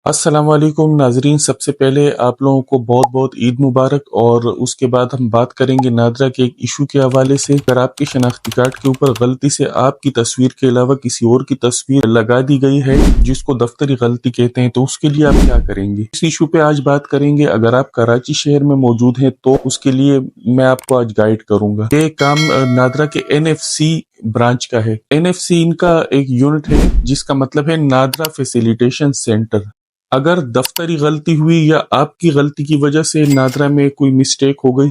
अस्सलाम वालेकुम नाजरीन, सबसे पहले आप लोगों को बहुत बहुत ईद मुबारक। और उसके बाद हम बात करेंगे नादरा के एक इशू के हवाले से। अगर आपके शनाख्ती कार्ड के ऊपर गलती से आपकी तस्वीर के अलावा किसी और की तस्वीर लगा दी गई है, जिसको दफ्तरी गलती कहते हैं, तो उसके लिए आप क्या करेंगे, इस इशू पे आज बात करेंगे। अगर आप कराची शहर में मौजूद हैं तो उसके लिए मैं आपको आज गाइड करूंगा। ये काम नादरा के NFC ब्रांच का है। NFC इनका एक यूनिट है जिसका मतलब है नादरा फैसिलिटेशन सेंटर। अगर दफ्तरी गलती हुई या आपकी गलती की वजह से नादरा में कोई मिस्टेक हो गई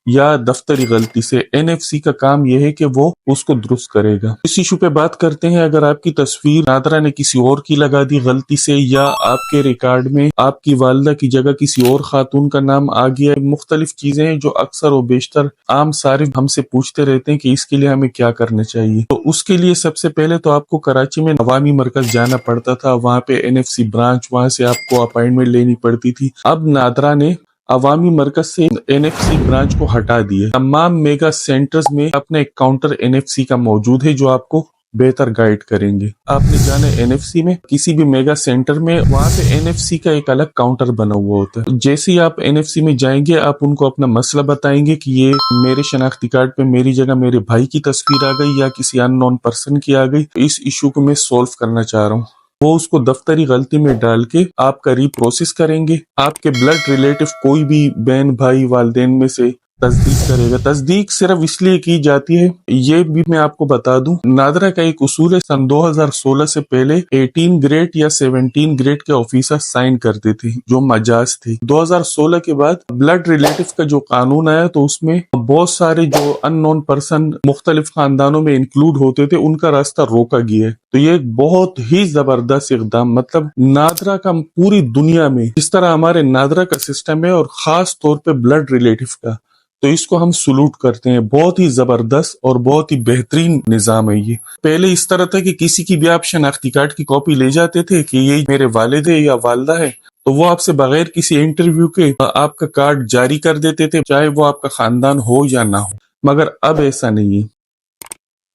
या दफ्तरी गलती से, NFC का काम यह है कि वो उसको दुरुस्त करेगा। इस इशू पे बात करते हैं। अगर आपकी तस्वीर नादरा ने किसी और की लगा दी गलती से, या आपके रिकॉर्ड में आपकी वालिदा की जगह किसी और खातून का नाम आ गया, मुख्तलिफ चीजें हैं जो अक्सर और बेशतर आम सारिफ हमसे पूछते रहते हैं कि इसके लिए हमें क्या करना चाहिए। तो उसके लिए सबसे पहले तो आपको कराची में अवामी मरकज जाना पड़ता था, वहाँ पे NFC ब्रांच, वहाँ से आपको अपॉइंटमेंट लेनी पड़ती थी। अब नादरा ने अवामी मरकज से NFC ब्रांच को हटा दिए। तमाम मेगा सेंटर्स में अपना एक काउंटर NFC का मौजूद है जो आपको बेहतर गाइड करेंगे। आपने जाना NFC में, किसी भी मेगा सेंटर में, वहाँ पे NFC का एक अलग काउंटर बना हुआ होता है। जैसे ही आप NFC में जाएंगे, आप उनको अपना मसला बताएंगे कि ये मेरे शनाख्ती कार्ड पे मेरी जगह मेरे भाई की तस्वीर आ गई या किसी अननोन पर्सन की आ गई, इस इशू को मैं सॉल्व करना चाह रहा हूँ। वो उसको दफ्तरी गलती में डाल के आपका रीप्रोसेस करेंगे। आपके ब्लड रिलेटिव कोई भी बहन भाई वालिदैन में से तस्दीक करेगा। तस्दीक सिर्फ इसलिए की जाती है, ये भी मैं आपको बता दूं, नादरा का एक उसूल है, सन 2016 से पहले 18 ग्रेड या 17 ग्रेड के ऑफिसर साइन करते थे जो मजाज थे। 2016 के बाद ब्लड रिलेटिव का जो कानून आया तो उसमें बहुत सारे जो अननोन पर्सन मुख्तलिफ खानदानों में इंक्लूड होते थे, उनका रास्ता रोका गया है। तो ये एक बहुत ही जबरदस्त इकदाम, मतलब नादरा का पूरी दुनिया में जिस तरह हमारे नादरा का सिस्टम है और खास तौर पे ब्लड रिलेटिव का, तो इसको हम सलूट करते हैं। बहुत ही जबरदस्त और बहुत ही बेहतरीन निजाम है ये। पहले इस तरह था कि किसी की भी आप शनाख्ती कार्ड की कॉपी ले जाते थे कि ये मेरे वालिद है या वालदा है, तो वो आपसे बगैर किसी इंटरव्यू के आपका कार्ड जारी कर देते थे, चाहे वो आपका खानदान हो या ना हो। मगर अब ऐसा नहीं है।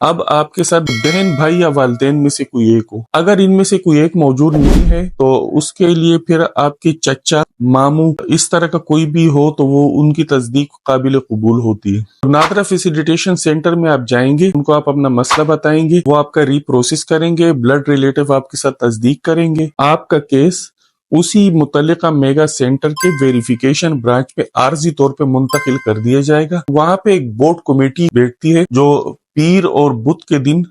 अब आपके साथ बहन भाई या वालिदैन में से कोई एक हो, अगर इनमें से कोई एक मौजूद नहीं है तो उसके लिए फिर आपके चचा मामू इस तरह का कोई भी हो तो वो उनकी तस्दीक काबिल कबूल होती है। नादरा फैसिलिटेशन सेंटर में आप जाएंगे, उनको आप अपना मसला बताएंगे, वो आपका रीप्रोसेस करेंगे, ब्लड रिलेटिव आपके साथ तस्दीक करेंगे, आपका केस उसी मुतल्लिका मेगा सेंटर के वेरिफिकेशन ब्रांच पे आर्जी तौर पे मुंतकिल कर दिया जाएगा। वहां पे एक बोर्ड कमेटी बैठती है जो पीर और बुध के दिन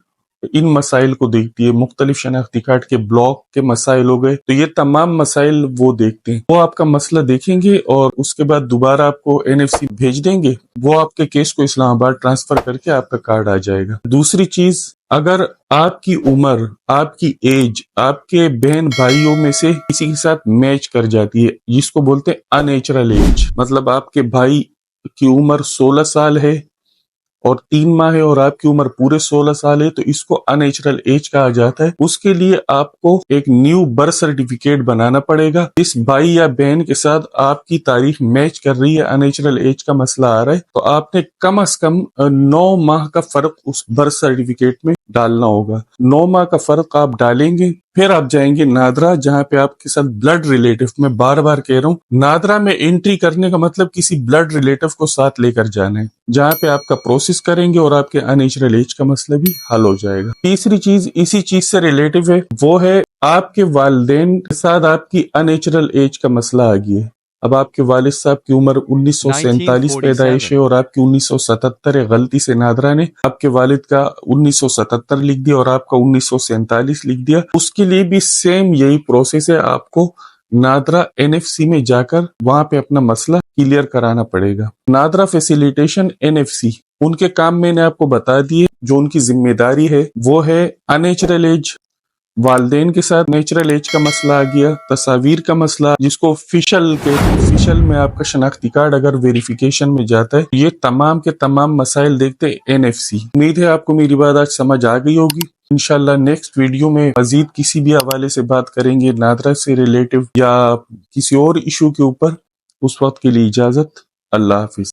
इन मसाइल को देखती है। मुख्तलिफ शनाख्ती कार्ड के ब्लॉक के मसाइल हो गए, तो ये तमाम मसाइल वो देखते हैं। वो आपका मसला देखेंगे और उसके बाद दोबारा आपको NFC भेज देंगे। वो आपके केस को इस्लामाबाद ट्रांसफर करके आपका कार्ड आ जाएगा। दूसरी चीज, अगर आपकी उम्र, आपकी एज आपके बहन भाइयों में से किसी के साथ मैच कर जाती है, जिसको बोलते हैं अननेचुरल एज, मतलब आपके भाई की उम्र 16 साल है और 3 माह है और आपकी उम्र पूरे 16 साल है, तो इसको अननेचुरल एज कहा जाता है। उसके लिए आपको एक न्यू बर्थ सर्टिफिकेट बनाना पड़ेगा। इस भाई या बहन के साथ आपकी तारीख मैच कर रही है, अननेचुरल एज का मसला आ रहा है, तो आपने कम से कम 9 माह का फर्क उस बर्थ सर्टिफिकेट में डालना होगा। 9 माह का फर्क आप डालेंगे, फिर आप जाएंगे नादरा, जहां पे आपके साथ ब्लड रिलेटिव, मैं बार बार कह रहा हूँ, नादरा में एंट्री करने का मतलब किसी ब्लड रिलेटिव को साथ लेकर जाना है, जहां पे आपका प्रोसेस करेंगे और आपके अननेचुरल एज का मसला भी हल हो जाएगा। तीसरी चीज इसी चीज से रिलेटिव है, वो है आपके वालिदैन के साथ आपकी अननेचुरल एज का मसला आ गया है। अब आपके वालिद साहब की उम्र 1947 पैदाइश है और आपकी 1977 है। गलती से नादरा ने आपके वालिद का 1977 लिख दिया और आपका 1947 लिख दिया। उसके लिए भी सेम यही प्रोसेस है, आपको नादरा NFC में जाकर वहां पे अपना मसला क्लियर कराना पड़ेगा। नादरा फैसिलिटेशन NFC, उनके काम मैंने आपको बता दिए। जो उनकी जिम्मेदारी है वो है अननेचुरल एज, वालदेन के साथ नेचुरल एज का मसला आ गया, तस्वीर का मसला जिसको फिशल के फिशल में आपका शनाख्ती कार्ड अगर वेरिफिकेशन में जाता है, ये तमाम के तमाम मसाइल देखते NFC। उम्मीद है आपको मेरी बात आज समझ आ गई होगी। इंशाल्लाह नेक्स्ट वीडियो में मजीद किसी भी हवाले से बात करेंगे, नादरा से रिलेटिव या किसी और इशू के ऊपर। उस वक्त के लिए इजाजत, अल्लाह हाफिज।